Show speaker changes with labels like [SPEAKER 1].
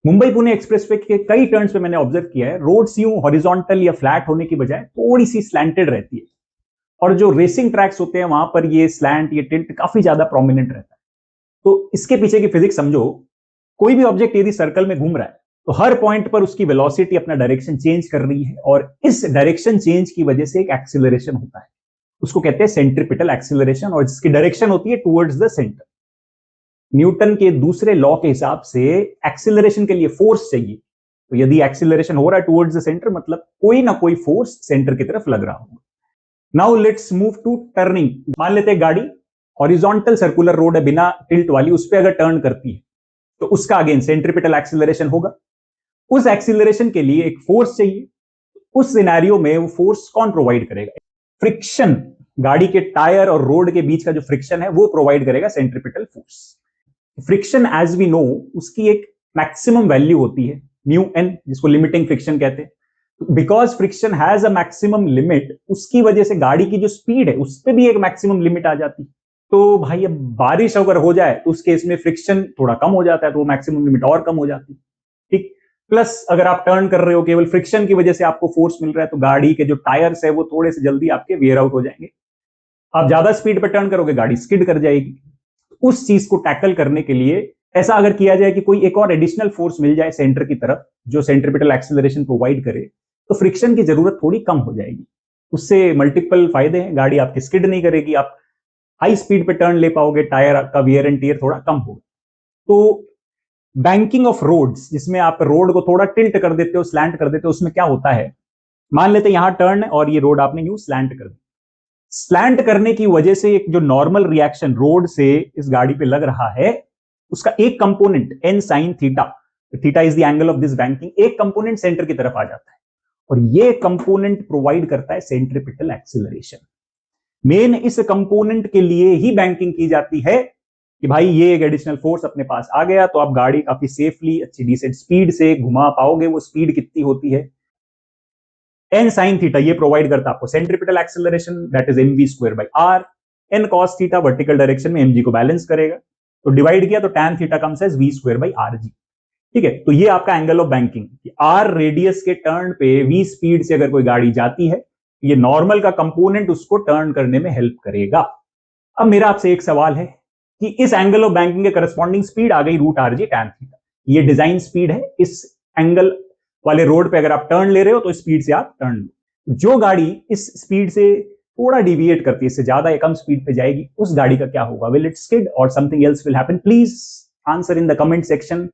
[SPEAKER 1] Mumbai Pune expressway के कई turns पे मैंने ऑब्जर्व किया है, रोड्स यूं हॉरिजॉन्टल या फ्लैट होने की बजाय थोड़ी सी स्लैंटेड रहती है, और जो रेसिंग ट्रैक्स होते हैं वहां पर ये स्लैंट, ये टिल्ट काफी ज्यादा प्रोमिनेंट रहता है। तो इसके पीछे की फिजिक्स समझो। कोई भी ऑब्जेक्ट यदि सर्कल में घूम रहा है तो हर पॉइंट पर उसकी वेलोसिटी अपना डायरेक्शन चेंज कर रही है, और इस डायरेक्शन चेंज की वजह से एक एक्सीलरेशन होता है, उसको कहते हैं सेंट्रिपिटल एक्सीलरेशन, और जिसकी डायरेक्शन होती है टुवर्ड्स द सेंटर। न्यूटन के दूसरे लॉ के हिसाब से एक्सीलरेशन के लिए फोर्स चाहिए, तो यदि एक्सीलरेशन हो रहा है टुवर्ड्स द सेंटर, मतलब कोई ना कोई फोर्स सेंटर की तरफ लग रहा होगा। Now let's move to turning. मान लेते हैं गाड़ी हॉरिजॉन्टल सर्कुलर रोड है बिना टिल्ट वाली, उस पर अगर टर्न करती है तो उसका अगेन सेंट्रिपिटल एक्सीलरेशन होगा। उस एक्सीलरेशन के लिए एक फोर्स चाहिए। उस सिनेरियो में वो फोर्स कौन प्रोवाइड करेगा? फ्रिक्शन, गाड़ी के टायर और रोड के बीच का जो फ्रिक्शन है वो प्रोवाइड करेगा centripetal force. Friction as we know उसकी एक मैक्सिमम वैल्यू होती है म्यू एन, जिसको लिमिटिंग फ्रिक्शन कहते हैं। Because friction has a maximum limit, उसकी वजह से गाड़ी की जो स्पीड है उस पर भी एक मैक्सिमम लिमिट आ जाती है। तो भाई अब बारिश अगर हो जाए तो उस केस में फ्रिक्शन थोड़ा कम हो जाता है, तो वो मैक्सिमम लिमिट और कम हो जाती है। ठीक। प्लस अगर आप टर्न कर रहे हो, केवल फ्रिक्शन की वजह से आपको फोर्स मिल रहा है, तो गाड़ी के जो टायर्स है वो थोड़े से जल्दी आपके वेयर आउट हो जाएंगे। आप ज्यादा स्पीड पर टर्न करोगे, गाड़ी स्किड कर जाएगी। उस चीज को टैकल करने के लिए ऐसा अगर किया जाए कि कोई एक और एडिशनल फोर्स मिल जाए सेंटर की तरफ जो सेंट्रिपिटल एक्सीलरेशन प्रोवाइड करे, तो फ्रिक्शन की जरूरत थोड़ी कम हो जाएगी। उससे मल्टीपल फायदे हैं, गाड़ी आपकी स्किड नहीं करेगी, आप हाई स्पीड पे टर्न ले पाओगे, टायर का वियर एंड टियर थोड़ा कम होगा। तो बैंकिंग ऑफ रोड्स, जिसमें आप रोड को थोड़ा टिल्ट कर देते हो, स्लैंट कर देते हो, उसमें क्या होता है, मान लेते हैं यहां टर्न है और ये रोड आपने यूं स्लैंट कर दी। स्लैंट करने की वजह से एक जो नॉर्मल रिएक्शन रोड से इस गाड़ी पे लग रहा है, उसका एक component N sine theta, theta is the angle of this banking, एक कंपोनेंट सेंटर की तरफ आ जाता है, और ये कंपोनेंट प्रोवाइड करता है सेंट्रिपिटल एक्सीलरेशन। मेन इस कंपोनेंट के लिए ही बैंकिंग की जाती है कि भाई ये एक एडिशनल फोर्स अपने पास आ गया तो आप गाड़ी काफी सेफली अच्छी डिसेंट स्पीड से घुमा पाओगे। वो स्पीड कितनी होती है? एन साइन थीटा ये प्रोवाइड करता है आपको centripetal acceleration, that is mv square by R. N cos theta vertical direction में mg को बैलेंस करेगा, तो डिवाइड किया तो tan theta comes as v square by R g. ठीक है, तो ये आपका angle of banking. R radius के टर्न पे v स्पीड से अगर कोई गाड़ी जाती है, ये नॉर्मल का कंपोनेंट उसको टर्न करने में हेल्प करेगा। अब मेरा आपसे एक सवाल है कि इस एंगल ऑफ बैंकिंग के करस्पॉन्डिंग स्पीड आ गई root R g tan theta, ये डिजाइन स्पीड है। इस एंगल वाले रोड पे अगर आप टर्न ले रहे हो तो स्पीड से आप टर्न लो। जो गाड़ी इस स्पीड से थोड़ा डिविएट करती है, इससे ज्यादा या कम स्पीड पे जाएगी, उस गाड़ी का क्या होगा? विल इट स्किड और something else will happen? Please answer in the comment section.